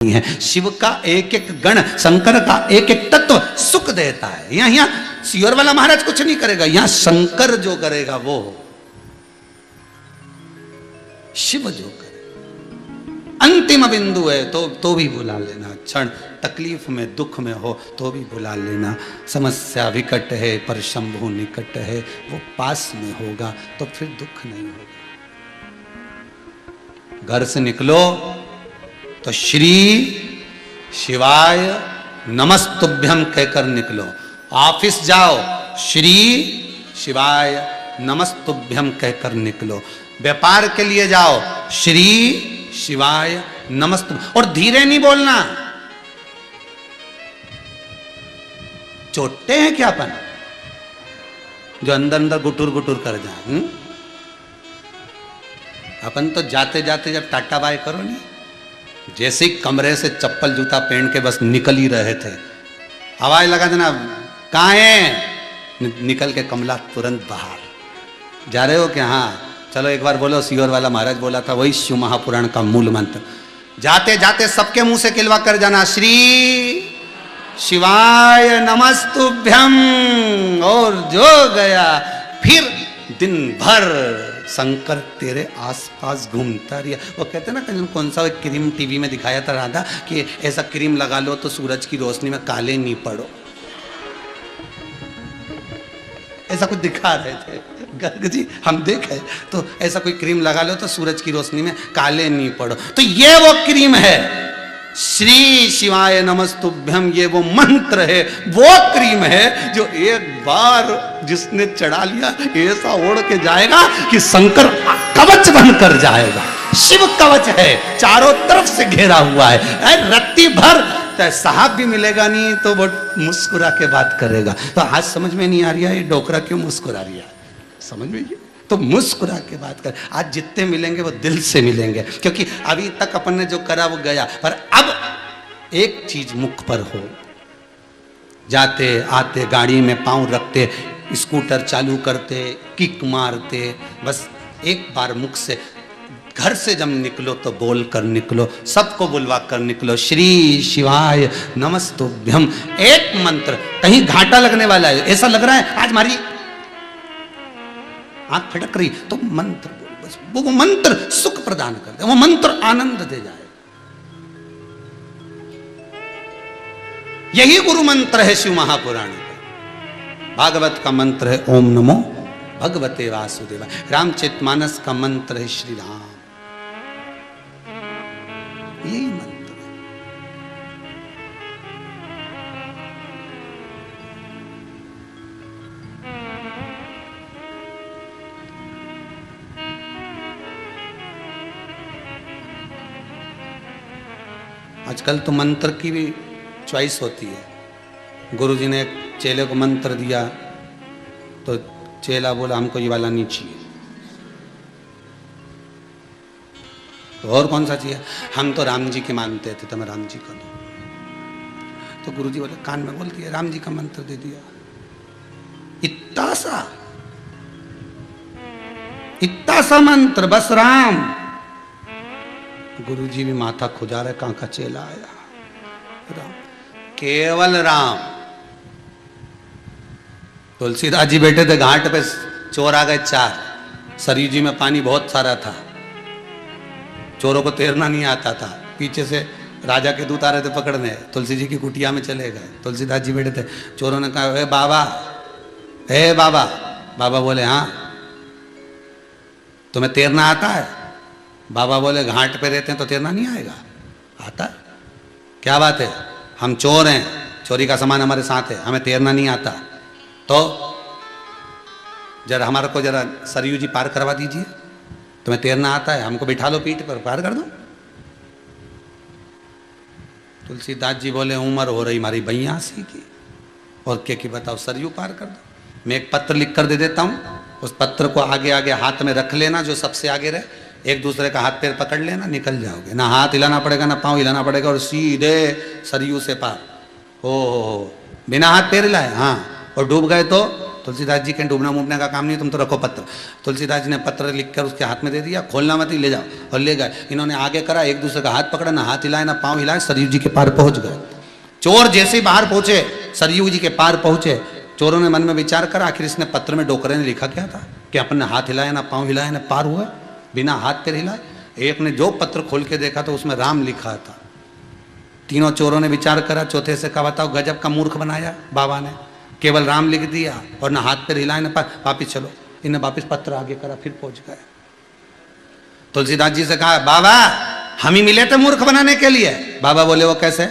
है। शिव का एक एक गण, शंकर का एक एक तत्व सुख देता है। यहाँ सियोर वाला महाराज कुछ नहीं करेगा, यहाँ शंकर जो करेगा वो शिव जो करे। अंतिम बिंदु है तो भी बुला लेना, क्षण तकलीफ में दुख में हो तो भी बुला लेना। समस्या विकट है पर शंभु निकट है, वो पास में होगा तो फिर दुख नहीं होगा। घर से निकलो तो श्री शिवाय नमस्तुभ्यम कहकर निकलो। ऑफिस जाओ श्री शिवाय नमस्तुभ्यम कहकर निकलो। व्यापार के लिए जाओ श्री शिवाय नमस्तु, और धीरे नहीं बोलना। चोटते हैं क्या अपन जो अंदर अंदर गुटुर गुटुर कर जाए। अपन तो जाते जाते जब टाटा बाय करो नहीं, जैसे ही कमरे से चप्पल जूता पहन के बस निकल ही रहे थे, आवाज लगा देना कहाँ है, निकल के कमला तुरंत बाहर। जा रहे हो क्या? हाँ चलो एक बार बोलो, सियोर वाला महाराज बोला था वही शिव महापुराण का मूल मंत्र। जाते जाते सबके मुंह से किलवा कर जाना श्री शिवाय नमस्तुभ्यम। और जो गया फिर दिन भर शंकर तेरे आसपास घूमता रहा। वो कहते ना कौन सा क्रीम टीवी में दिखाया था राधा कि ऐसा क्रीम लगा लो तो सूरज की रोशनी में काले नहीं पड़ो, ऐसा कुछ दिखा रहे थे गर्ग जी, हम देखे तो ऐसा कोई क्रीम लगा लो तो सूरज की रोशनी में काले नहीं पड़ो। तो ये वो क्रीम है श्री शिवाय नमस्तुभ्यम, ये वो मंत्र है, वो क्रीम है जो एक बार जिसने चढ़ा लिया ऐसा ओढ़ के जाएगा कि शंकर कवच बनकर जाएगा। शिव कवच है, चारों तरफ से घेरा हुआ है। रत्ती भर साहब भी मिलेगा नहीं तो वो मुस्कुरा के बात करेगा। तो आज समझ में नहीं आ रही है ये डोकरा क्यों मुस्कुरा रही है, समझ में ये तो मुस्कुरा के बात कर। आज जितने मिलेंगे वो दिल से मिलेंगे, क्योंकि अभी तक अपन ने जो करा वो गया, पर अब एक चीज मुख पर हो। जाते आते गाड़ी में पांव रखते, स्कूटर चालू करते, किक मारते, बस एक बार मुख से घर से जब निकलो तो बोल कर निकलो, सबको बुलवा कर निकलो श्री शिवाय नमस्तुभ्यम। एक मंत्र, कहीं घाटा लगने वाला है, ऐसा लग रहा है आज हमारी आंख फटक रही तो मंत्र बोल, बस वो मंत्र सुख प्रदान कर दे, वो मंत्र आनंद दे जाए। यही गुरु मंत्र है शिव महापुराण का। भागवत का मंत्र है ओम नमो भगवते वासुदेवाय। रामचरितमानस का मंत्र है श्री राम। यही मंत्र है। आजकल तो मंत्र की भी चॉइस होती है। गुरुजी ने एक चेले को मंत्र दिया तो चेला बोला हमको ये वाला नहीं चाहिए, तो और कौन सा चाहिए? हम तो राम जी के मानते थे तो मैं राम जी का दूं। तो गुरुजी बोले कान में बोल दिया, राम जी का मंत्र दे दिया। इतना सा मंत्र, बस राम। गुरुजी भी माथा खुजा रहे, कहां का चेला आया, राम, केवल राम। तुलसीदास जी बैठे थे घाट पे, चोर आ गए 4। सरयू जी में पानी बहुत सारा था, चोरों को तैरना नहीं आता था, पीछे से राजा के दूत आ रहे थे पकड़ने, तुलसी जी की कुटिया में चले गए। तुलसीदास जी बैठे थे, चोरों ने कहा ए बाबा, ए बाबा। बाबा बोले हाँ तुम्हें तैरना आता है? बाबा बोले घाट पे रहते हैं तो तैरना नहीं आएगा? आता। क्या बात है, हम चोर हैं, चोरी का सामान हमारे साथ है, हमें तैरना नहीं आता, तो जरा हमारे को जरा सरयू जी पार करवा दीजिए, तुम्हें तैरना आता है, हमको बिठा लो पीठ पर, पार कर दो। तुलसीदास जी बोले उम्र हो रही हमारी 82 की, और क्या कि बताओ सरयू पार कर दो। मैं एक पत्र लिख कर दे देता हूँ, उस पत्र को आगे आगे हाथ में रख लेना, जो सबसे आगे रहे, एक दूसरे का हाथ पैर पकड़ लेना, निकल जाओगे। ना हाथ हिलाना पड़ेगा ना पाँव हिलाना पड़ेगा, और सीधे सरयू से पार हो बिना हाथ पैर हिलाए। हाँ, और डूब गए तो तुलसीदास जी के डूबना मूबने का काम नहीं, तुम तो रखो पत्र। तुलसीदास जी ने पत्र लिखकर उसके हाथ में दे दिया, खोलना मत ही ले जाओ, और ले गए। इन्होंने आगे करा, एक दूसरे का हाथ पकड़ा, ना हाथ हिलाए ना पाँव हिलाए, सरयू जी के पार पहुंच गए। चोर जैसे ही बाहर पहुंचे, सरयू जी के पार पहुंचे, चोरों ने मन में विचार करा, आखिर इसने पत्र में डोकरे ने लिखा क्या था कि अपन ने हाथ हिलाया ना पाँव हिलाया ना पार हुआ, बिना हाथ पैर हिलाए। एक ने जो पत्र खोल के देखा तो उसमें राम लिखा था। तीनों चोरों ने विचार करा, चौथे से कहा बताओ गजब का मूर्ख बनाया बाबा ने, केवल राम लिख दिया और ना हाथ पैर हिलाए ना वापिस चलो। इन्हें वापिस पत्र आगे करा, फिर पहुंच गए। तुलसीदास जी से कहा बाबा हम ही मिले थे मूर्ख बनाने के लिए। बाबा बोले वो कैसे,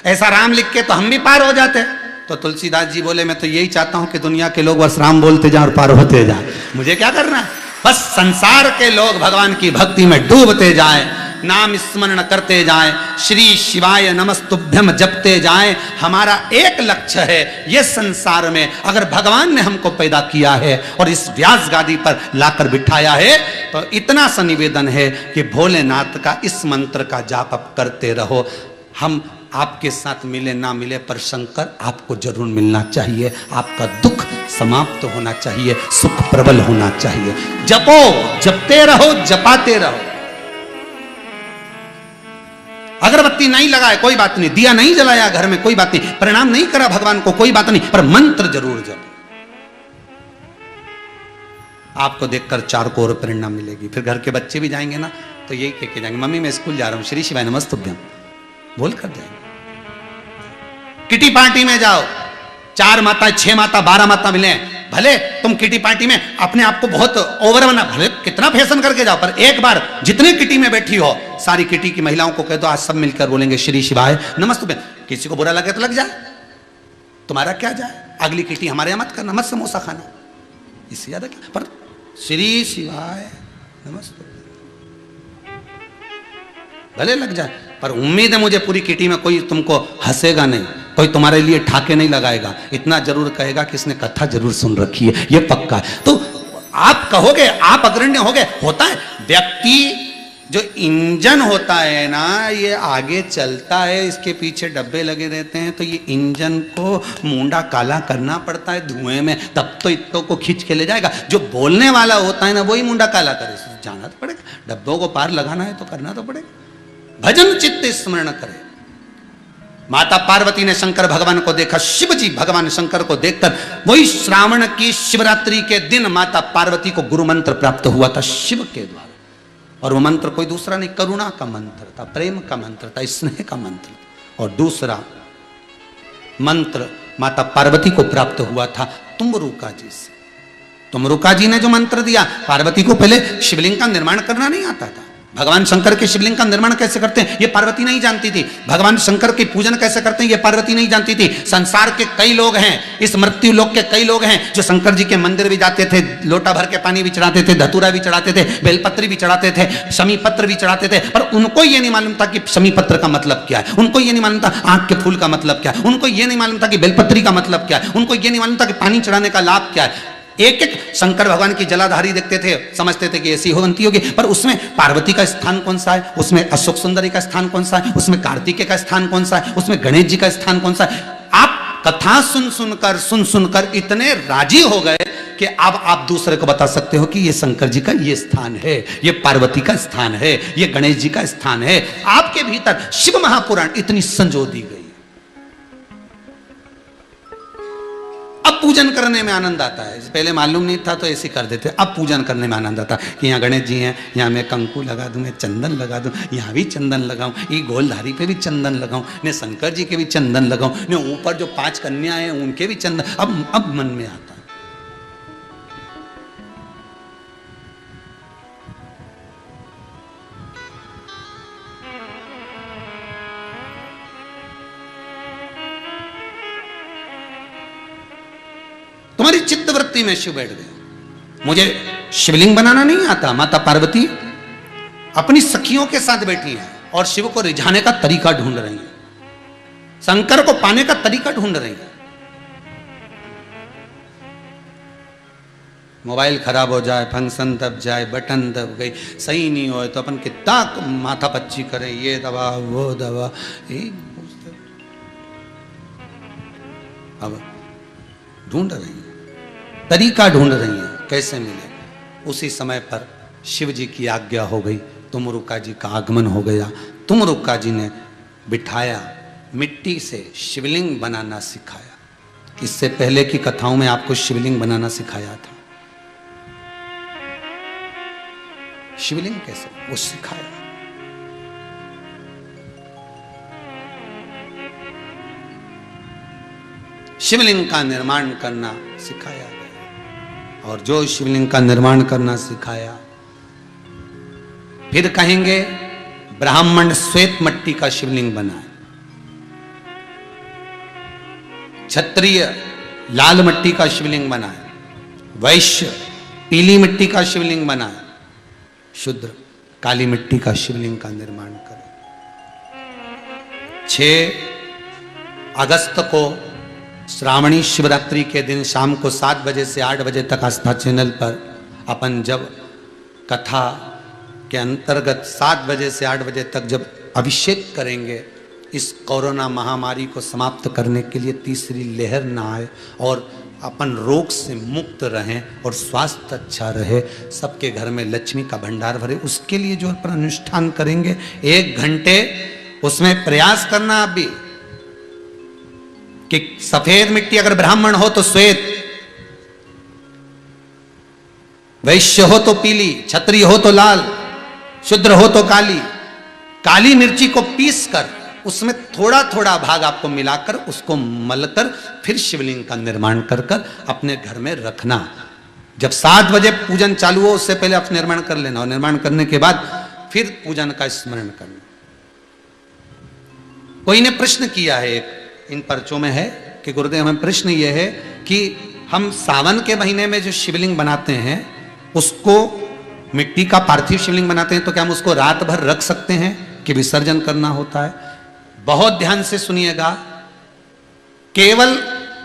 ऐसा राम लिख के तो हम भी पार हो जाते। तो तुलसीदास जी बोले मैं तो यही चाहता हूं कि दुनिया के लोग बस राम बोलते जाएं और पार होते जाएं, मुझे क्या करना है, बस संसार के लोग भगवान की भक्ति में डूबते जाएं, नाम स्मरण करते जाएं, श्री शिवाय नमस्तुभ्यम जपते जाएं। हमारा एक लक्ष्य है, ये संसार में अगर भगवान ने हमको पैदा किया है और इस व्यास गादी पर लाकर बिठाया है, तो इतना सा निवेदन है कि भोलेनाथ का इस मंत्र का जाप आप करते रहो। हम आपके साथ मिले ना मिले, पर शंकर आपको जरूर मिलना चाहिए। आपका दुख समाप्त होना चाहिए, सुख प्रबल होना चाहिए। जपो, जपते रहो, जपाते रहो। अगरबत्ती नहीं लगाए कोई बात नहीं, दिया नहीं जलाया घर में कोई बात नहीं, प्रणाम नहीं करा भगवान को कोई बात नहीं, पर मंत्र जरूर जपो। आपको देखकर चार को और प्रेरणा मिलेगी। फिर घर के बच्चे भी जाएंगे ना तो यही कह के जाएंगे, मम्मी मैं स्कूल जा रहा हूं, श्री शिवाय नमस्तुभ्यम बोल कर जाएंगे। किटी पार्टी में जाओ, 4 माता 6 माता 12 माता मिले, भले तुम किटी पार्टी में अपने आप को बहुत ओवर बना, भले कितना फैशन करके जाओ, पर एक बार जितने किटी में बैठी हो सारी किटी की महिलाओं को कह दो आज सब मिलकर बोलेंगे श्री शिवाय नमस्तुभ्यम। किसी को बुरा लगे तो लग जाए, तुम्हारा क्या जाए, अगली किटी हमारे यहां मत करना, मत समोसा खाना, इससे ज्यादा क्या। पर श्री शिवाय नमस्तुभ्यम भले लग जाए, पर उम्मीद है मुझे पूरी किटी में कोई तुमको हंसेगा नहीं, कोई तुम्हारे लिए ठाके नहीं लगाएगा, इतना जरूर कहेगा कि इसने कथा जरूर सुन रखी है, ये पक्का है। तो आप कहोगे, आप अग्रण्य होगे। होता है व्यक्ति जो इंजन होता है ना, ये आगे चलता है, इसके पीछे डब्बे लगे रहते हैं, तो ये इंजन को मुंडा काला करना पड़ता है धुएं में, तब तो इतों को खींच के ले जाएगा। जो बोलने वाला होता है ना, वही मुंडा काला करे, जाना तो पड़ेगा, डब्बों को पार लगाना है तो करना तो पड़ेगा। भजन चित्त स्मरण करे। माता पार्वती ने शंकर भगवान को देखा, शिव जी भगवान शंकर को देखकर, वही श्रावण की शिवरात्रि के दिन माता पार्वती को गुरु मंत्र प्राप्त हुआ था शिव के द्वारा। और वो मंत्र कोई दूसरा नहीं, करुणा का मंत्र था, प्रेम का मंत्र था, स्नेह का मंत्र था। और दूसरा मंत्र माता पार्वती को प्राप्त हुआ था तुमरुका जी से। तुमरुका जी ने जो मंत्र दिया, पार्वती को पहले शिवलिंग का निर्माण करना नहीं आता था। भगवान शंकर के शिवलिंग का निर्माण कैसे करते हैं ये पार्वती नहीं जानती थी। भगवान शंकर की पूजन कैसे करते हैं ये पार्वती नहीं जानती थी। संसार के कई लोग हैं, इस मृत्यु लोक के कई लोग हैं जो शंकर जी के मंदिर भी जाते थे, लोटा भर के पानी भी चढ़ाते थे, धतूरा भी चढ़ाते थे, बेलपत्र भी चढ़ाते थे, शमी पत्र भी चढ़ाते थे, पर उनको ये नहीं मालूम था कि शमी पत्र का मतलब क्या है, उनको ये नहीं मालूम था आंख के फूल का मतलब क्या है, उनको ये नहीं मालूम था कि बेलपत्री का मतलब क्या है, उनको ये नहीं मालूम था कि पानी चढ़ाने का लाभ क्या है। एक एक शंकर भगवान की जलाधारी देखते थे, समझते थे कि ऐसी हो बनती होगी, पर उसमें पार्वती का स्थान कौन सा है, उसमें अशोक सुंदरी का स्थान कौन सा है, उसमें कार्तिकेय का स्थान कौन सा है, उसमें गणेश जी का स्थान कौन सा है। आप कथा सुन सुनकर इतने राजी हो गए कि अब आप दूसरे को बता सकते हो कि ये शंकर जी का ये स्थान है, ये पार्वती का स्थान है, ये गणेश जी का स्थान है। आपके भीतर शिव महापुराण इतनी संजो दी गई। अब पूजन करने में आनंद आता है, पहले मालूम नहीं था तो ऐसे कर देते, अब पूजन करने में आनंद आता कि यहाँ गणेश जी हैं, यहाँ मैं कंकु लगा दूं, मैं चंदन लगा दूं, यहाँ भी चंदन लगाऊं, ये गोलधारी पे भी चंदन लगाऊं, ने शंकर जी के भी चंदन लगाऊं, ने ऊपर जो 5 कन्याएं हैं उनके भी चंदन, अब मन में आता। तुम्हारी चित्तवृत्ति में शिव बैठ गए। मुझे शिवलिंग बनाना नहीं आता, माता पार्वती अपनी सखियों के साथ बैठी हैं और शिव को रिझाने का तरीका ढूंढ रही हैं, शंकर को पाने का तरीका ढूंढ रही हैं। मोबाइल खराब हो जाए, फंक्शन दब जाए, बटन दब गई, सही नहीं हो तो अपन कितना माथा पच्ची करें, ये दवा वो दवा, अब ढूंढ रही है। तरीका ढूंढ रही हैं कैसे मिले। उसी समय पर शिव जी की आज्ञा हो गई, तुमरुका जी का आगमन हो गया। तुमरुका जी ने बिठाया, मिट्टी से शिवलिंग बनाना सिखाया। इससे पहले की कथाओं में आपको शिवलिंग बनाना सिखाया था। शिवलिंग कैसे, वो सिखाया। शिवलिंग का निर्माण करना सिखाया गया, और जो शिवलिंग का निर्माण करना सिखाया, फिर कहेंगे ब्राह्मण श्वेत मट्टी का शिवलिंग बनाए, क्षत्रिय लाल मिट्टी का शिवलिंग बनाए, वैश्य पीली मिट्टी का शिवलिंग बनाए, शूद्र काली मिट्टी का शिवलिंग का निर्माण करें। 6 अगस्त को श्रावणी शिवरात्रि के दिन शाम को 7 बजे से 8 बजे तक आस्था चैनल पर अपन जब कथा के अंतर्गत 7 बजे से 8 बजे तक जब अभिषेक करेंगे, इस कोरोना महामारी को समाप्त करने के लिए, तीसरी लहर ना आए और अपन रोग से मुक्त रहें और स्वास्थ्य अच्छा रहे, सबके घर में लक्ष्मी का भंडार भरे, उसके लिए जो अपन अनुष्ठान करेंगे 1 घंटे, उसमें प्रयास करना आप भी कि सफेद मिट्टी अगर ब्राह्मण हो तो श्वेत, वैश्य हो तो पीली, क्षत्रिय हो तो लाल, शूद्र हो तो काली। काली मिर्ची को पीस कर उसमें थोड़ा थोड़ा भाग आपको मिलाकर उसको मलकर फिर शिवलिंग का निर्माण कर कर अपने घर में रखना। जब 7 बजे पूजन चालू हो उससे पहले आप निर्माण कर लेना, और निर्माण करने के बाद फिर पूजन का स्मरण करना। कोई ने प्रश्न किया है, इन पर्चों में है कि गुरुदेव हमें प्रश्न ये है कि हम सावन के महीने में जो शिवलिंग बनाते हैं, उसको मिट्टी का पार्थिव शिवलिंग बनाते हैं, तो क्या हम उसको रात भर रख सकते हैं कि विसर्जन करना होता है? बहुत ध्यान से सुनिएगा, केवल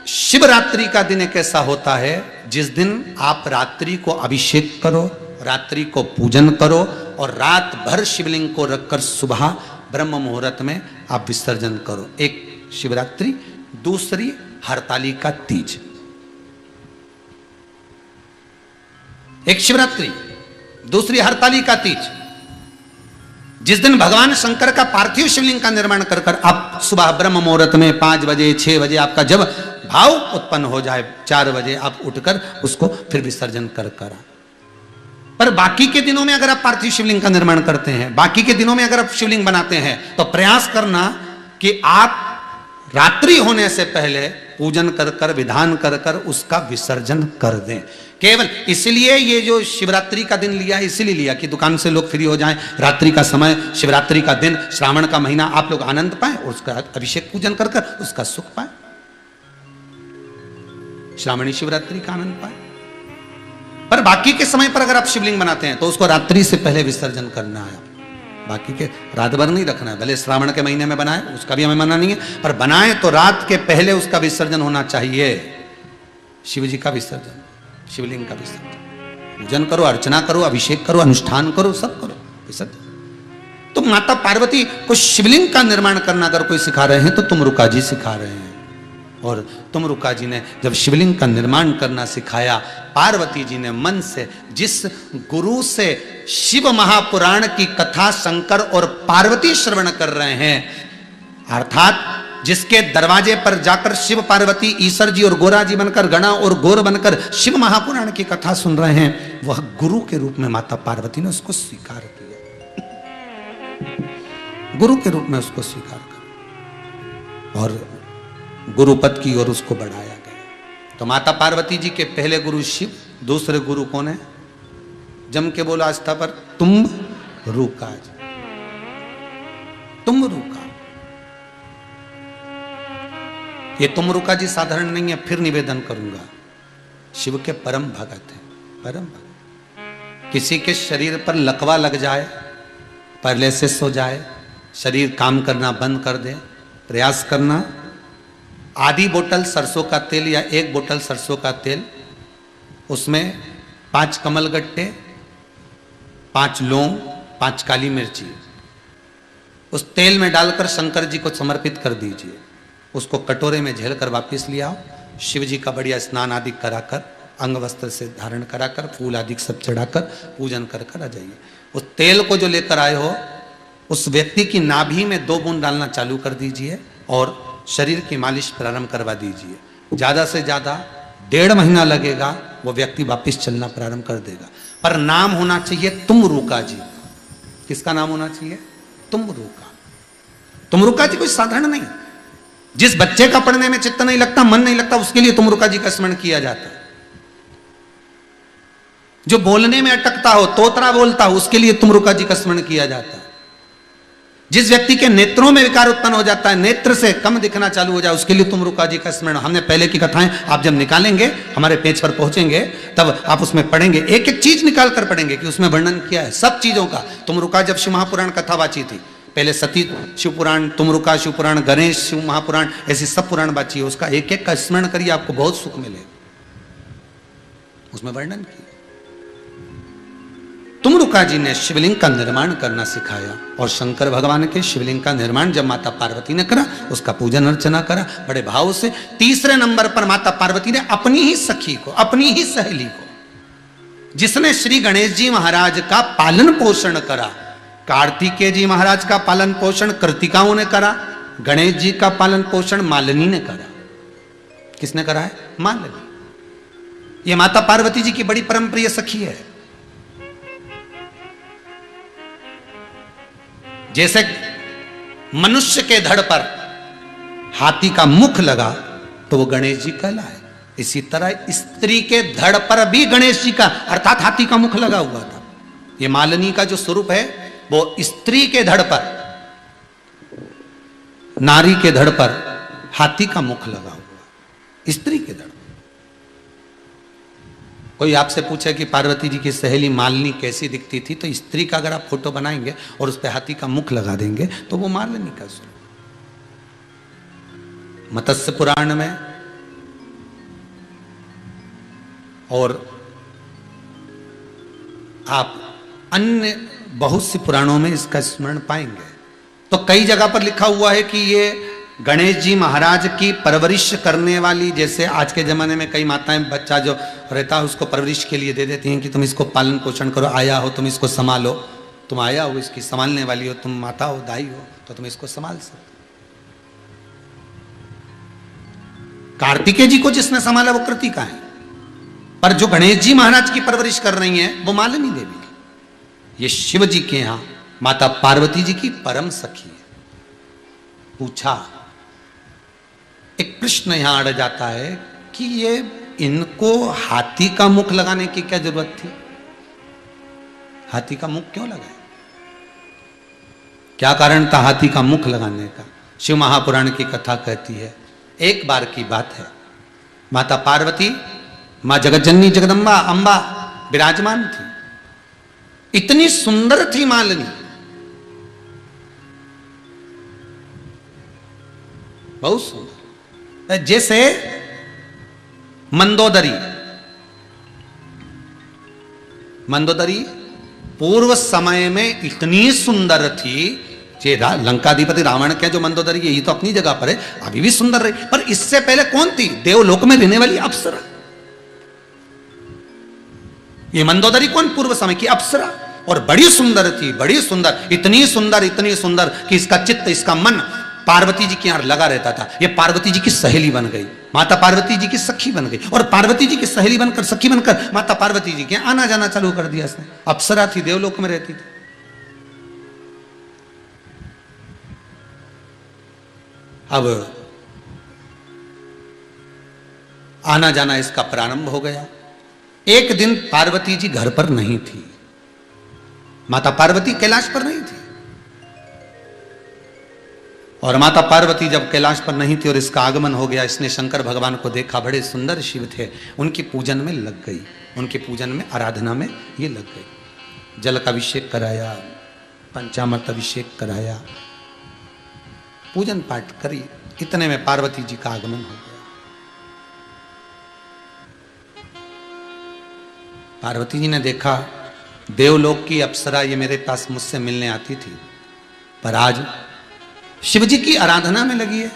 शिवरात्रि का दिन एक ऐसा होता है जिस दिन आप रात्रि को अभिषेक करो, रात्रि को पूजन करो और रात भर शिवलिंग को रखकर सुबह ब्रह्म मुहूर्त में आप विसर्जन करो। एक शिवरात्रि, दूसरी हरतालिका तीज। एक शिवरात्रि, दूसरी हरतालिका तीज, जिस दिन भगवान शंकर का पार्थिव शिवलिंग का निर्माण कर कर आप सुबह ब्रह्म मुहूर्त में 5 बजे 6 बजे आपका जब भाव उत्पन्न हो जाए, 4 बजे आप उठकर उसको फिर विसर्जन कर कर। पर बाकी के दिनों में अगर आप पार्थिव शिवलिंग का निर्माण करते हैं, बाकी के दिनों में अगर आप शिवलिंग बनाते हैं, तो प्रयास करना कि आप रात्रि होने से पहले पूजन कर कर, विधान कर कर उसका विसर्जन कर दें। केवल इसलिए ये जो शिवरात्रि का दिन लिया है, इसीलिए लिया कि दुकान से लोग फ्री हो जाएं, रात्रि का समय, शिवरात्रि का दिन, श्रावण का महीना, आप लोग आनंद पाएं और उसका अभिषेक पूजन कर कर उसका सुख पाएं, श्रावणी शिवरात्रि का आनंद पाएं। पर बाकी के समय पर अगर आप शिवलिंग बनाते हैं तो उसको रात्रि से पहले विसर्जन करना है। बाकी के रात भर नहीं रखना है। भले श्रावण के महीने में बनाए, उसका भी हमें मना नहीं है, पर बनाए तो रात के पहले उसका विसर्जन होना चाहिए। शिव जी का विसर्जन, शिवलिंग का विसर्जन, पूजन करो, अर्चना करो, अभिषेक करो, अनुष्ठान करो, सब करो, विसर्जन। तो माता पार्वती को शिवलिंग का निर्माण करना अगर कोई सिखा रहे हैं तो तुमरुका जी सिखा रहे हैं। और तुमरुका जी ने जब शिवलिंग का निर्माण करना सिखाया, पार्वती जी ने मन से, जिस गुरु से शिव महापुराण की कथा शंकर और पार्वती श्रवण कर रहे हैं, अर्थात जिसके दरवाजे पर जाकर शिव पार्वती ईश्वर जी और गोरा जी बनकर, गणा और गोर बनकर शिव महापुराण की कथा सुन रहे हैं, वह गुरु के रूप में माता पार्वती ने उसको स्वीकार किया, गुरु के रूप में उसको स्वीकार किया और गुरुपद की ओर उसको बढ़ाया गया। तो माता पार्वती जी के पहले गुरु शिव, दूसरे गुरु कौन है? जम के बोला आस्था पर, तुम रुका, तुम रुका। ये तुम रुका जी साधारण नहीं है, फिर निवेदन करूंगा, शिव के परम भगत है, परम भगत। किसी के शरीर पर लकवा लग जाए, पैरालिसिस हो जाए, शरीर काम करना बंद कर दे, प्रयास करना, आधी बोतल सरसों का तेल या 1 बोतल सरसों का तेल, उसमें 5 कमलगट्टे, 5 लौंग, 5 काली मिर्ची, उस तेल में डालकर शंकर जी को समर्पित कर दीजिए। उसको कटोरे में झेल कर वापिस ले आओ, शिव जी का बढ़िया स्नान आदि कराकर अंग वस्त्र से धारण कराकर फूल आदि सब चढ़ाकर पूजन कर कर आ जाइए। उस तेल को जो लेकर आए हो उस व्यक्ति की नाभि में 2 बूंद डालना चालू कर दीजिए और शरीर की मालिश प्रारंभ करवा दीजिए। ज़्यादा से ज़्यादा 1.5 महीना लगेगा, वो व्यक्ति वापस चलना प्रारंभ कर देगा। पर नाम होना चाहिए तुमरुका जी। किसका नाम होना चाहिए? तुमरुका। तुमरुका जी कोई साधारण नहीं। जिस बच्चे का पढ़ने में चित्त नहीं लगता, मन नहीं लगता, उसके लिए तुमरुका जी का स्मरण किया जाता है। जो बोलने में अटकता हो, तोतरा बोलता हो, उसके लिए तुमरुका जी का स्मरण किया जाता है। जिस व्यक्ति के नेत्रों में विकार उत्पन्न हो जाता है, नेत्र से कम दिखना चालू हो जाए, उसके लिए तुमरुका जी का स्मरण। हमने पहले की कथाएं आप जब निकालेंगे, हमारे पेज पर पहुंचेंगे, तब आप उसमें पढ़ेंगे, एक एक चीज निकाल कर पढ़ेंगे कि उसमें वर्णन किया है सब चीजों का। तुमरुका जब शिव महापुराण कथा वाची थी, पहले सती शिव पुराण, तुमरुका शिव पुराण, गणेश शिव महापुराण, ऐसी सब पुराण वाची है। उसका एक एक का स्मरण करिए, आपको बहुत सुख मिलेगा। उसमें वर्णन किया। तुमरुका जी ने शिवलिंग का निर्माण करना सिखाया और शंकर भगवान के शिवलिंग का निर्माण जब माता पार्वती ने करा, उसका पूजन अर्चना करा बड़े भाव से। तीसरे नंबर पर माता पार्वती ने अपनी ही सखी को, अपनी ही सहेली को, जिसने श्री गणेश जी महाराज का पालन पोषण करा, कार्तिकेय जी महाराज का पालन पोषण कृतिकाओं ने करा, गणेश जी का पालन पोषण मालिनी ने करा। किसने करा है? मालिनी। ये माता पार्वती जी की बड़ी परम प्रिय सखी है। जैसे मनुष्य के धड़ पर हाथी का मुख लगा तो वो गणेश जी कहलाए, इसी तरह स्त्री के धड़ पर भी गणेश जी का अर्थात हाथी का मुख लगा हुआ था। ये मालिनी का जो स्वरूप है वो स्त्री के धड़ पर, नारी के धड़ पर हाथी का मुख लगा हुआ, स्त्री के धड़। कोई आपसे पूछे कि पार्वती जी की सहेली मालिनी कैसी दिखती थी, तो स्त्री का अगर आप फोटो बनाएंगे और उस पर हाथी का मुख लगा देंगे तो वो मालिनी का स्वरूप। मत्स्य पुराण में और आप अन्य बहुत सी पुराणों में इसका स्मरण पाएंगे। तो कई जगह पर लिखा हुआ है कि ये गणेश जी महाराज की परवरिश करने वाली, जैसे आज के जमाने में कई माताएं बच्चा जो रहता है उसको परवरिश के लिए दे देती हैं कि तुम इसको पालन पोषण करो, आया हो तुम इसको संभालो, तुम आया हो इसकी संभालने वाली हो, तुम माता हो, दाई हो, तो तुम इसको संभाल सकते। कार्तिकेय जी को जिसने संभाला वो कृतिका है, पर जो गणेश जी महाराज की परवरिश कर रही है वो मालिनी देवी। ये शिव जी के यहां माता पार्वती जी की परम सखी है। पूछा, एक प्रश्न यहां अड़ जाता है कि ये इनको हाथी का मुख लगाने की क्या जरूरत थी? हाथी का मुख क्यों लगाए? क्या कारण था हाथी का मुख लगाने का? शिव महापुराण की कथा कहती है, एक बार की बात है, माता पार्वती मां जगतजननी जगदम्बा अंबा विराजमान थी। इतनी सुंदर थी मालिनी, बहुत सुंदर, जैसे मंदोदरी। मंदोदरी पूर्व समय में इतनी सुंदर थी, लंकाधिपति रावण के जो मंदोदरी है ये तो अपनी जगह पर है, अभी भी सुंदर रही, पर इससे पहले कौन थी? देवलोक में रहने वाली अप्सरा। ये मंदोदरी कौन? पूर्व समय की अप्सरा, और बड़ी सुंदर थी, बड़ी सुंदर, इतनी सुंदर कि इसका चित्त, इसका मन पार्वती जी के यहां लगा रहता था। ये पार्वती जी की सहेली बन गई, माता पार्वती जी की सखी बन गई, और पार्वती जी की सहेली बनकर, सखी बनकर माता पार्वती जी के आना जाना चालू कर दिया इसने। अप्सरा थी, देवलोक में रहती थी। अब आना जाना इसका प्रारंभ हो गया। एक दिन पार्वती जी घर पर नहीं थी, माता पार्वती कैलाश पर नहीं थी, और माता पार्वती जब कैलाश पर नहीं थी और इसका आगमन हो गया, इसने शंकर भगवान को देखा, बड़े सुंदर शिव थे, उनकी पूजन में लग गई, उनके पूजन में, आराधना में ये लग गई। जल का अभिषेक कराया, पंचामृत अभिषेक कराया, पूजन पाठ करी, इतने में पार्वती जी का आगमन हो गया। पार्वती जी ने देखा, देवलोक की अप्सरा ये मेरे पास मुझसे मिलने आती थी, पर आज शिव जी की आराधना में लगी है,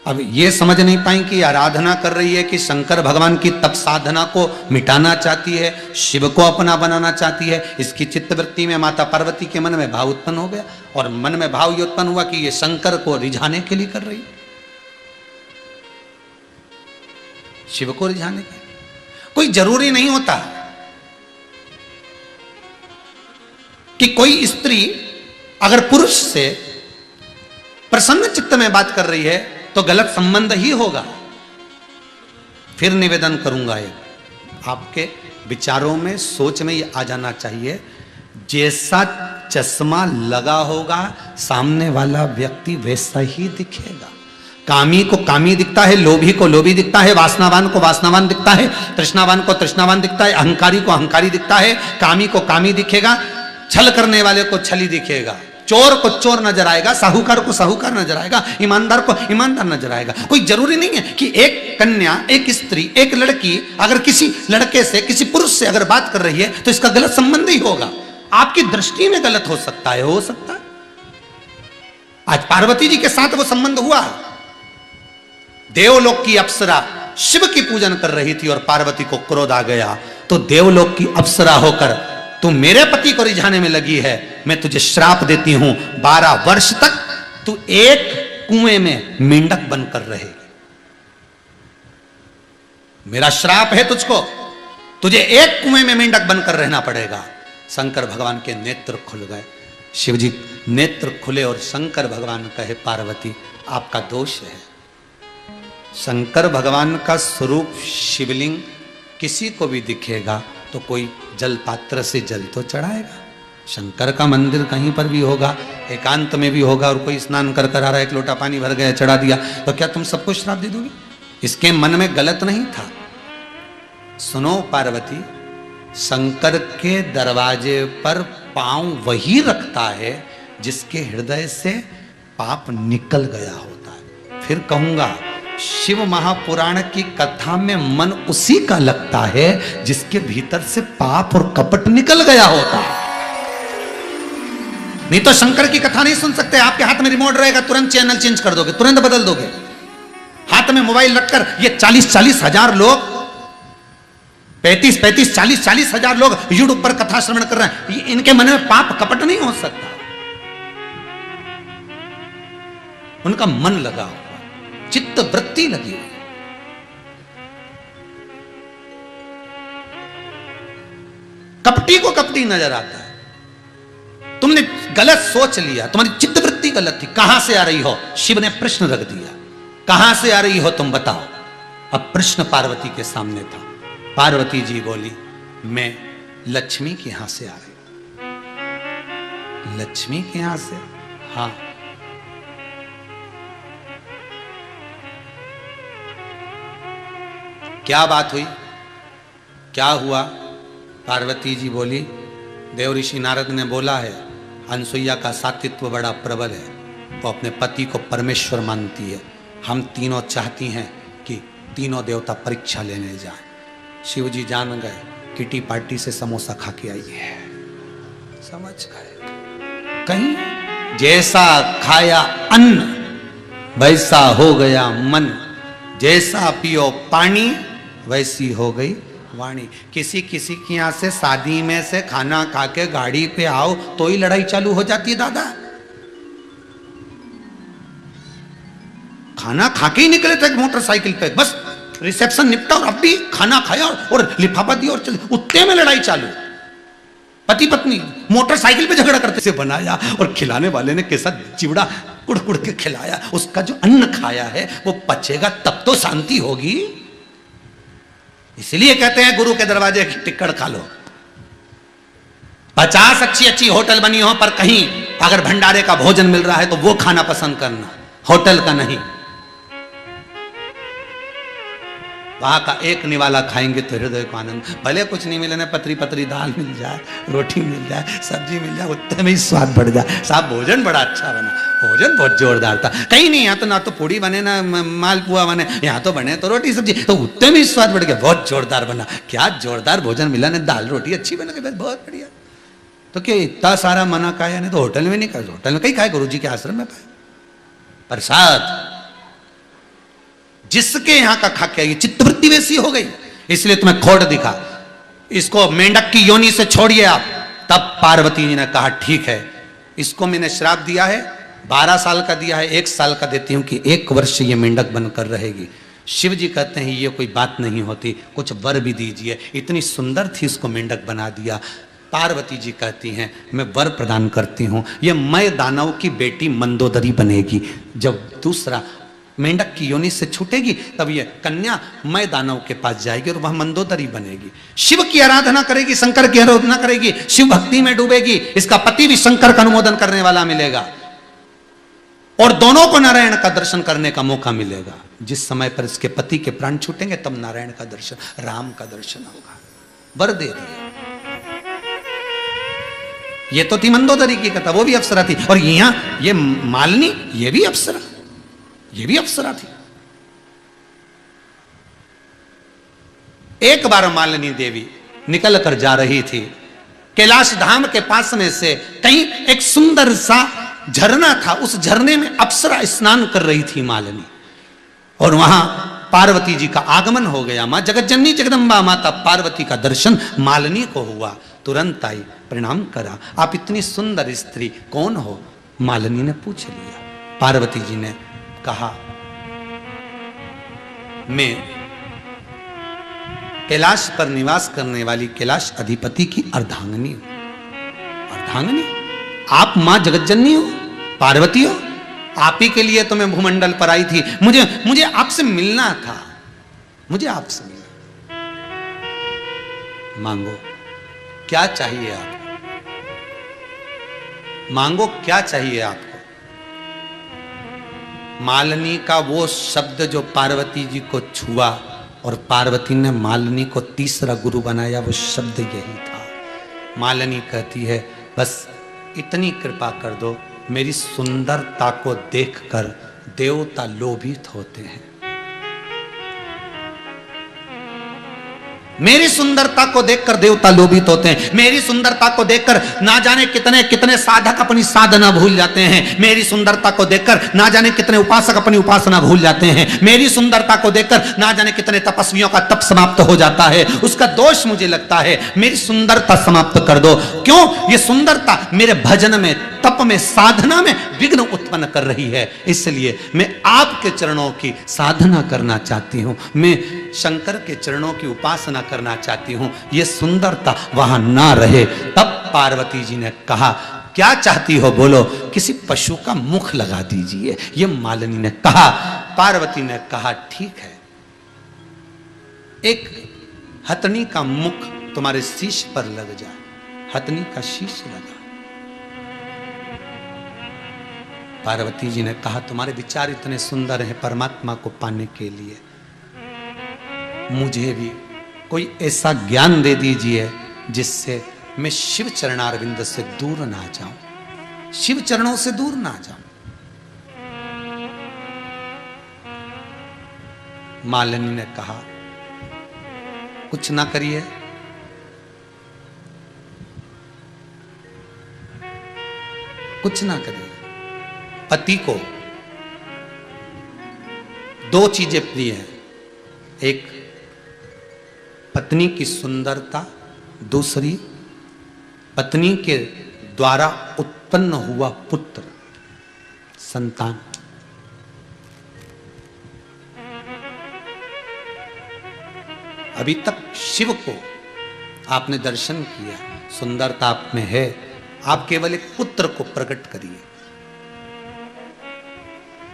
अब ये समझ नहीं पाई कि आराधना कर रही है कि शंकर भगवान की तप साधना को मिटाना चाहती है, शिव को अपना बनाना चाहती है। इसकी चित्तवृत्ति में माता पार्वती के मन में भाव उत्पन्न हो गया, और मन में भाव ये उत्पन्न हुआ कि ये शंकर को रिझाने के लिए कर रही है, शिव को रिझाने के लिए। कोई जरूरी नहीं होता कि कोई स्त्री अगर पुरुष से प्रसन्न चित्त में बात कर रही है तो गलत संबंध ही होगा। फिर निवेदन करूंगा, ये आपके विचारों में, सोच में ये आ जाना चाहिए, जैसा चश्मा लगा होगा सामने वाला व्यक्ति वैसा ही दिखेगा। कामी को कामी दिखता है, लोभी को लोभी दिखता है, वासनावान को वासनावान दिखता है, तृष्णावान को तृष्णावान दिखता है, अहंकारी को अहंकारी दिखता है, कामी को कामी दिखेगा, छल करने वाले को छली दिखेगा, चोर को चोर नजर आएगा, साहूकार को साहूकार नजर आएगा, ईमानदार को ईमानदार नजर आएगा। कोई जरूरी नहीं है कि एक कन्या, एक स्त्री, एक लड़की अगर किसी लड़के से, किसी पुरुष से अगर बात कर रही है तो इसका गलत संबंध ही होगा। आपकी दृष्टि में गलत हो सकता है, हो सकता है। आज पार्वती जी के साथ वो संबंध हुआ। देवलोक की अप्सरा शिव की पूजन कर रही थी और पार्वती को क्रोध आ गया, तो देवलोक की अप्सरा होकर तू मेरे पति को रिझाने में लगी है, मैं तुझे श्राप देती हूं, 12 वर्ष तक तू एक कुएं में मेंढक बनकर रहेगी। मेरा श्राप है तुझको, तुझे एक कुएं में मेंढक बनकर रहना पड़ेगा। शंकर भगवान के नेत्र खुल गए, शिव जी नेत्र खुले और शंकर भगवान कहे, पार्वती आपका दोष है। शंकर भगवान का स्वरूप शिवलिंग किसी को भी दिखेगा तो कोई जल पात्र से जल तो चढ़ाएगा। शंकर का मंदिर कहीं पर भी होगा, एकांत में भी होगा, और कोई स्नान कर कर आ रहा है, एक लोटा पानी भर गया, चढ़ा दिया, तो क्या तुम सबको श्राप दे दोगे? इसके मन में गलत नहीं था। सुनो पार्वती, शंकर के दरवाजे पर पांव वही रखता है जिसके हृदय से पाप निकल गया होता है। फिर कहूंगा, शिव महापुराण की कथा में मन उसी का लगता है जिसके भीतर से पाप और कपट निकल गया होता है। नहीं तो शंकर की कथा नहीं सुन सकते। आपके हाथ में रिमोट रहेगा, तुरंत चैनल चेंज कर दोगे, तुरंत बदल दोगे। हाथ में मोबाइल रखकर ये 40-40 हजार लोग, 35-35, 40-40 हजार लोग यूट्यूब पर कथा श्रवण कर रहे हैं, इनके मन में पाप कपट नहीं हो सकता। उनका मन लगा हुआ, चित्त वृत्ति लगी हुई। कपटी को कपटी नजर आता है। तुमने गलत सोच लिया, तुम्हारी चित्त वृत्ति गलत थी। कहां से आ रही हो? शिव ने प्रश्न रख दिया, कहां से आ रही हो तुम बताओ। अब प्रश्न पार्वती के सामने था। पार्वती जी बोली, मैं लक्ष्मी के यहां से आ रही हूं। लक्ष्मी के यहां से? हाँ। क्या बात हुई, क्या हुआ? पार्वती जी बोली, देव ऋषि नारद ने बोला है अनसुईया का सात्वित्व बड़ा प्रबल है, वो अपने पति को परमेश्वर मानती है। हम तीनों चाहती हैं कि तीनों देवता परीक्षा लेने जाएं। शिव जी जान गए, किटी पार्टी से समोसा खा के आई है, समझ गए। कहीं जैसा खाया अन्न वैसा हो गया मन, जैसा पियो पानी वैसी हो गई वाणी। किसी किसी की यहां से शादी में से खाना खा के गाड़ी पे आओ तो ही लड़ाई चालू हो जाती है दादा। खाना खा के ही निकले थे मोटरसाइकिल पे, बस रिसेप्शन निपटा और अब भी खाना खाया और लिफाफा दिया और चले, उतने में लड़ाई चालू। पति पत्नी मोटरसाइकिल पे झगड़ा करते से बनाया और खिलाने वाले ने कैसा चिवड़ा कुड़ कुड़ के खिलाया। उसका जो अन्न खाया है वो पचेगा तब तो शांति होगी। इसलिए कहते हैं गुरु के दरवाजे की टिक्कड़ खा लो। 50 अच्छी अच्छी होटल बनी हो, पर कहीं अगर भंडारे का भोजन मिल रहा है तो वो खाना पसंद करना, होटल का नहीं। वहां का एक निवाला खाएंगे तो हृदय को आनंद। भले कुछ नहीं मिले ना, पतरी पतरी दाल मिल जाए, रोटी मिल जाए, सब्जी मिल जाए, उतने में ही स्वाद बढ़ जाए। साहब भोजन बड़ा अच्छा बना, भोजन बहुत जोरदार था। कहीं नहीं, यहाँ तो ना तो पूड़ी बने ना मालपुआ बने, यहाँ तो बने तो रोटी सब्जी, तो उतने में ही स्वाद बढ़ गया, बहुत जोरदार बना। क्या जोरदार भोजन मिला ना, दाल रोटी अच्छी बना के, बहुत बढ़िया। तो क्या इतना सारा मना खाया? नहीं तो होटल में नहीं खाया, होटल में कहीं खाए, गुरु जी के आश्रम में खाए। प्रसाद जिसके यहां का खा के आई, चित्तवृत्ति वैसी हो गई, इसलिए तुम्हें खोड़ दिखा। इसको मेंढक की योनि से छोड़िए आप। तब पार्वती जी ने कहा ठीक है, इसको मैंने श्राप दिया है, 12 साल का दिया है, 1 साल का देती हूं कि 1 वर्ष ये मेंढक बनकर रहेगी। शिव जी कहते हैं ये कोई बात नहीं होती, कुछ वर भी दीजिए। इतनी सुंदर थी, इसको मेंढक बना दिया। पार्वती जी कहती हैं मैं वर प्रदान करती हूं, ये मैं दानव की बेटी मंदोदरी बनेगी। जब दूसरा मेंढक की योनि से छूटेगी तब ये कन्या मैं दानव के पास जाएगी और वह मंदोदरी बनेगी। शिव की आराधना करेगी, शंकर की आराधना करेगी, शिव भक्ति में डूबेगी। इसका पति भी शंकर का अनुमोदन करने वाला मिलेगा और दोनों को नारायण का दर्शन करने का मौका मिलेगा। जिस समय पर इसके पति के प्राण छूटेंगे तब नारायण का दर्शन, राम का दर्शन होगा। वर दे दिए। ये तो थी मंदोदरी की कथा, वो भी अप्सरा थी। और यहां ये मालिनी, ये भी अप्सरा, ये भी अप्सरा थी। एक बार मालिनी देवी निकल कर जा रही थी, कैलाश धाम के पास में से कहीं एक सुंदर सा झरना था, उस झरने में अप्सरा स्नान कर रही थी मालिनी। और वहां पार्वती जी का आगमन हो गया। मां जगतजननी जगदम्बा माता पार्वती का दर्शन मालिनी को हुआ। तुरंत आई, प्रणाम करा। आप इतनी सुंदर स्त्री कौन हो? मालिनी ने पूछ लिया। पार्वती जी ने कहा मैं कैलाश पर निवास करने वाली कैलाश अधिपति की अर्धांगिनी हूं। अर्धांगिनी? आप मां जगतजननी हो, पार्वती हो? आप ही के लिए तो मैं भूमंडल पर आई थी। मुझे आपसे मिलना था, मुझे आपसे मिलना। मांगो, क्या चाहिए आपको? मांगो, क्या चाहिए आपको? मालिनी का वो शब्द जो पार्वती जी को छुआ और पार्वती ने मालिनी को तीसरा गुरु बनाया, वो शब्द यही था। मालिनी कहती है बस इतनी कृपा कर दो, मेरी सुंदरता को देखकर देवता लोभित होते हैं। मेरी सुंदरता को देखकर देवता लोभित होते हैं। मेरी सुंदरता को देखकर ना जाने कितने कितने साधक अपनी साधना भूल जाते हैं। मेरी सुंदरता को देखकर ना जाने कितने उपासक अपनी उपासना भूल जाते हैं। मेरी सुंदरता को देखकर ना जाने कितने तपस्वियों का तप समाप्त हो जाता है। उसका दोष मुझे लगता है। मेरी सुंदरता समाप्त कर दो। क्यों? ये सुंदरता मेरे भजन में, तप में, साधना में विघ्न उत्पन्न कर रही है। इसलिए मैं आपके चरणों की साधना करना चाहती हूं। मैं शंकर के चरणों की उपासना करना चाहती हूं। ये सुंदरता वहां ना रहे। तब पार्वती जी ने कहा क्या चाहती हो बोलो? किसी पशु का मुख लगा दीजिए। ये मालिनी ने कहा। पार्वती ने कहा ठीक है, एक हथनी का मुख तुम्हारे शीश पर लग जाए। हथनी का शीश लगा। पार्वती जी ने कहा तुम्हारे विचार इतने सुंदर हैं परमात्मा को पाने के लिए, मुझे भी कोई ऐसा ज्ञान दे दीजिए जिससे मैं शिव चरणारविंद से दूर ना जाऊं, शिव चरणों से दूर ना जाऊं। मालिनी ने कहा कुछ ना करिए, कुछ ना करिए। पति को 2 चीजें प्रिय हैं, एक पत्नी की सुंदरता, दूसरी पत्नी के द्वारा उत्पन्न हुआ पुत्र, संतान। अभी तक शिव को आपने दर्शन किया, सुंदरता आप में है, आप केवल एक पुत्र को प्रकट करिए।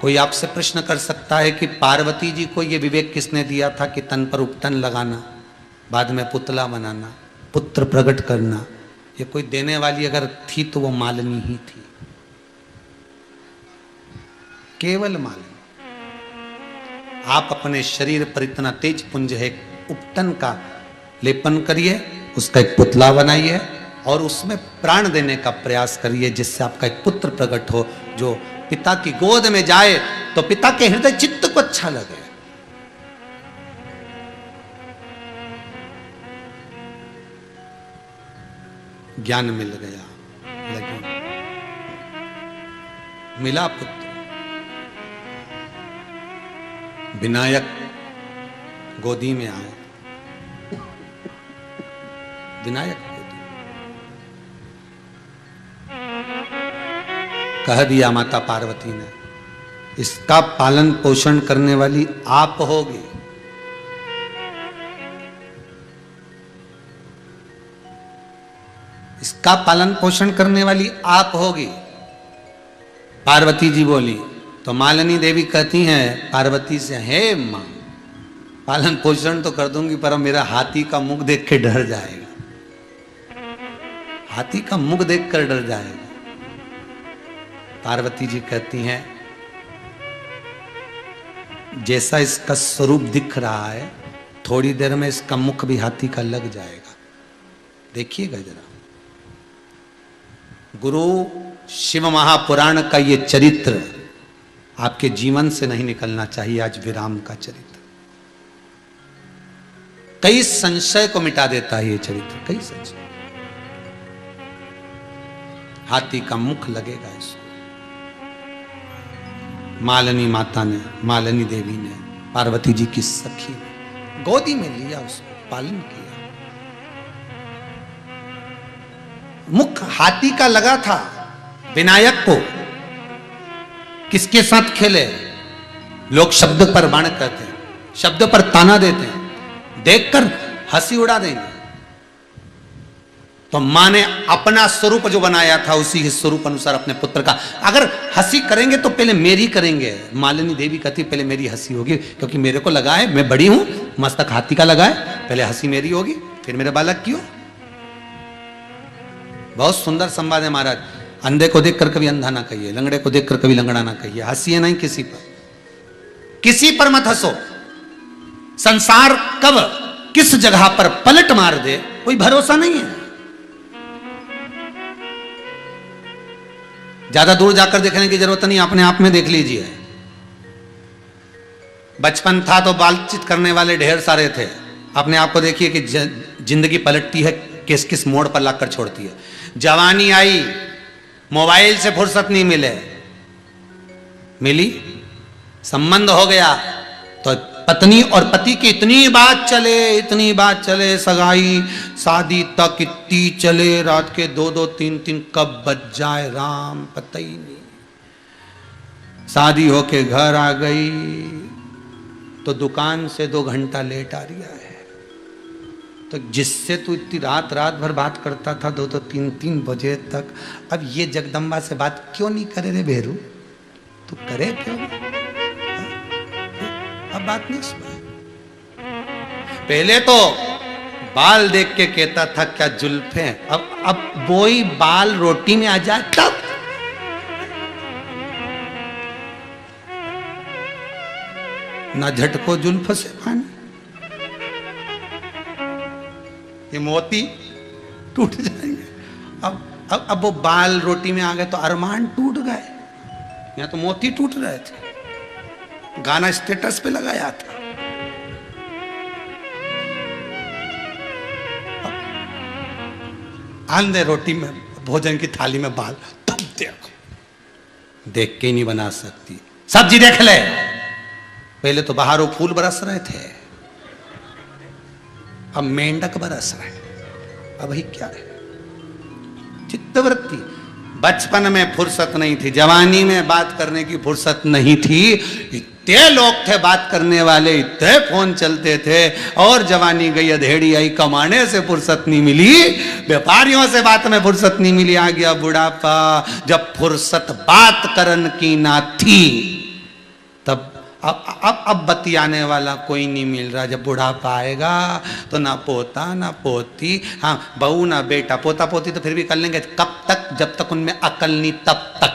कोई आपसे प्रश्न कर सकता है कि पार्वती जी को यह विवेक किसने दिया था कि तन पर उपटन लगाना, बाद में पुतला बनाना, पुत्र प्रकट करना? ये कोई देने वाली अगर थी तो वो मालिनी ही थी, केवल मालिनी। आप अपने शरीर पर इतना तेज पुंज है, उपटन का लेपन करिए, उसका एक पुतला बनाइए और उसमें प्राण देने का प्रयास करिए, जिससे आपका एक पुत्र प्रकट हो जो पिता की गोद में जाए तो पिता के हृदय चित्त को अच्छा लगे। ज्ञान मिल गया, लगे मिला पुत्र। विनायक गोदी में आए, विनायक गोदी। कह दिया माता पार्वती ने, इसका पालन पोषण करने वाली आप होगी। इसका पालन पोषण करने वाली आप होगी। पार्वती जी बोली तो मालिनी देवी कहती हैं पार्वती से, हे मां, पालन पोषण तो कर दूंगी पर मेरा हाथी का मुख देख के डर जाएगा, हाथी का मुख देखकर डर जाएगा। पार्वती जी कहती हैं जैसा इसका स्वरूप दिख रहा है थोड़ी देर में इसका मुख भी हाथी का लग जाएगा, देखिएगा जरा। गुरु शिव महापुराण का ये चरित्र आपके जीवन से नहीं निकलना चाहिए। आज विराम का चरित्र कई संशय को मिटा देता है, ये चरित्र कई संशय। हाथी का मुख लगेगा इसको। मालिनी माता ने, मालिनी देवी ने पार्वती जी की सखी ने गोदी में लिया, उसको पालन किया। मुख हाथी का लगा था। विनायक को किसके साथ खेले? लोग शब्द पर बाण कहते हैं, शब्द पर ताना देते हैं, देखकर हंसी उड़ा देंगे। तो मां ने अपना स्वरूप जो बनाया था उसी स्वरूप अनुसार अपने पुत्र का, अगर हंसी करेंगे तो पहले मेरी करेंगे। मालिनी देवी कहती पहले मेरी हंसी होगी, क्योंकि मेरे को लगा है, मैं बड़ी हूं, मस्तक हाथी का लगा है, पहले हंसी मेरी होगी फिर मेरे बालक की हो। बहुत सुंदर संवाद है महाराज। अंधे को देखकर कभी अंधा ना कहिए, लंगड़े को देखकर कभी लंगड़ा ना कहिए, हंसिए नहीं किसी पर, किसी पर मत हंसो। संसार कब किस जगह पर पलट मार दे कोई भरोसा नहीं है। ज्यादा दूर जाकर देखने की जरूरत नहीं, अपने आप में देख लीजिए। बचपन था तो बातचीत करने वाले ढेर सारे थे, अपने आप को देखिए कि जिंदगी पलटती है, किस किस मोड़ पर लाकर छोड़ती है। जवानी आई, मोबाइल से फुर्सत नहीं मिली, संबंध हो गया तो पत्नी और पति की इतनी बात चले, सगाई शादी तक इतनी चले, रात के 2-2 3-3 कब बज जाए राम पता ही नहीं। शादी होके घर आ गई तो दुकान से 2 घंटा लेट आ रहा है। तो जिससे तू इतनी रात भर बात करता था 2-2 3-3 बजे तक, अब ये जगदम्बा से बात क्यों नहीं करे रे भेरू? तू करे क्यों? अब बात नहीं सुना। पहले तो बाल देख के कहता था क्या जुल्फे, अब वही बाल रोटी में आ जाए तब। ना झटको जुल्फ से पानी, ये मोती टूट जाएंगे। अब वो बाल रोटी में आ गए तो अरमान टूट गए। यहाँ तो मोती टूट रहे थे, गाना स्टेटस पे लगाया था। आंधे रोटी में, भोजन की थाली में बाल, तब देखो, देख के नहीं बना सकती। सब्जी देख ले, पहले तो बाहर वो फूल बरस रहे थे, अब मेंढक बरस रहे। अब वही क्या है? चित्तवृत्ति। बचपन में फुर्सत नहीं थी, जवानी में बात करने की फुर्सत नहीं थी। इतने लोग थे बात करने वाले, इतने फोन चलते थे, और जवानी गई अधेड़ी आई, कमाने से फुर्सत नहीं मिली, व्यापारियों से बात में फुर्सत नहीं मिली। आ गया बुढ़ापा, जब फुर्सत बात करन की ना थी, तब अब बतियाने वाला कोई नहीं मिल रहा। जब बुढ़ापा आएगा तो ना पोता ना पोती, हाँ बहू ना बेटा, पोता पोती तो फिर भी कर लेंगे। कब तक? जब तक उनमें अकल नहीं तब तक।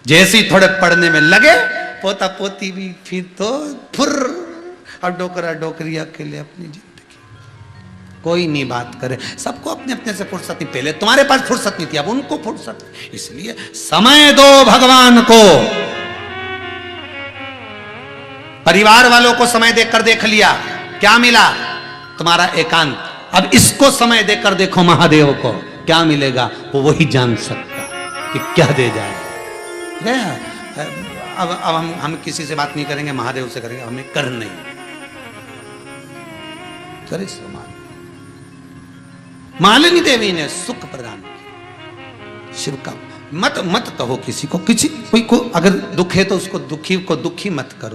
जैसे ही थोड़े पढ़ने में लगे, पोता पोती भी फिर तो फुर, अब डोकरा डोकरी अकेले अपनी जिंदगी। कोई नहीं बात करे, सबको अपने अपने से फुर्सत नहीं। पहले तुम्हारे पास फुर्सत नहीं थी, अब उनको फुर्सत। इसलिए समय दो भगवान को। परिवार वालों को समय देकर देख लिया, क्या मिला? तुम्हारा एकांत। अब इसको समय देकर देखो महादेव को, क्या मिलेगा? वो वही जान सकता कि क्या दे जाए। अब हम किसी से बात नहीं करेंगे, महादेव से करेंगे, हमें कर नहीं करे। मालिनी देवी ने सुख प्रदान किया शिव का। मत कहो किसी को, किसी कोई को अगर दुख है तो उसको दुखी को दुखी मत करो।